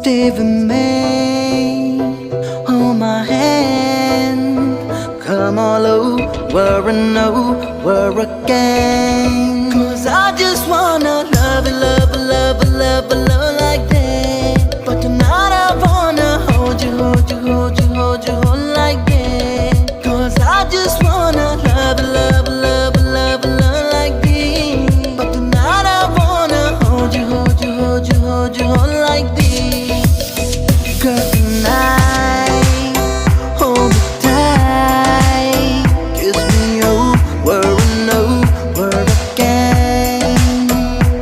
Stay with me, hold my hand, come all over and over again. 'Cause I just wanna love you, love you, love you, love you, love you like that. But tonight I wanna hold you, hold you, hold you, hold you, hold you like that. 'Cause I just wanna love you, love you, love you, love you, love you like this. But tonight I wanna hold you, hold you, hold you, hold you, hold you like this. Girl, tonight, hold me tight, kiss me over and over again.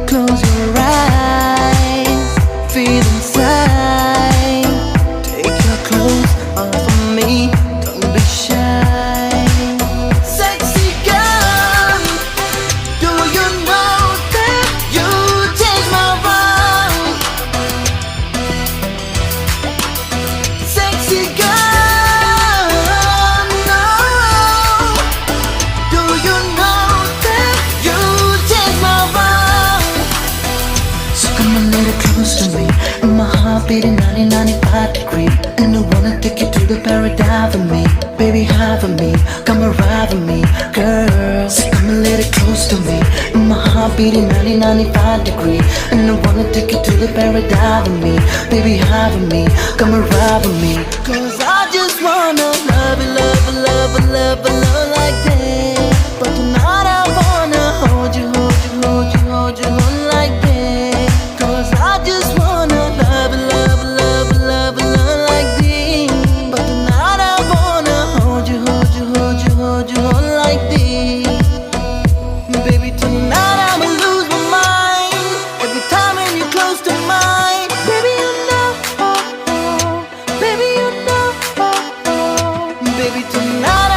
Close your eyes, feel inside. Take your clothes off of me, don't be shy. Sexy girl, do you know that you changed my world? Sexy girl, no. Do you know that you changed my world? So come a little close to me, and my heart beating 95 degrees. And I wanna take you to the paradise with me. Baby, hide with me, come arrive with me, girl. So come a little close to me, and my heart beating 95 degrees. And I wanna take you to the paradise with me. Baby, hide with me, come arrive with me. 'Cause I just wanna love you, love you, love you, love you, love you like that. But tonight I wanna hold you, hold you, hold you, hold you, hold you like that. 'Cause I just wanna love you, love you, love you, love you, love you like this. But tonight I wanna hold you, hold you, hold you, hold you, hold you like this. Baby, tonight I'ma lose my mind every time when you're close to mine. Baby, you know, baby, you know, baby, tonight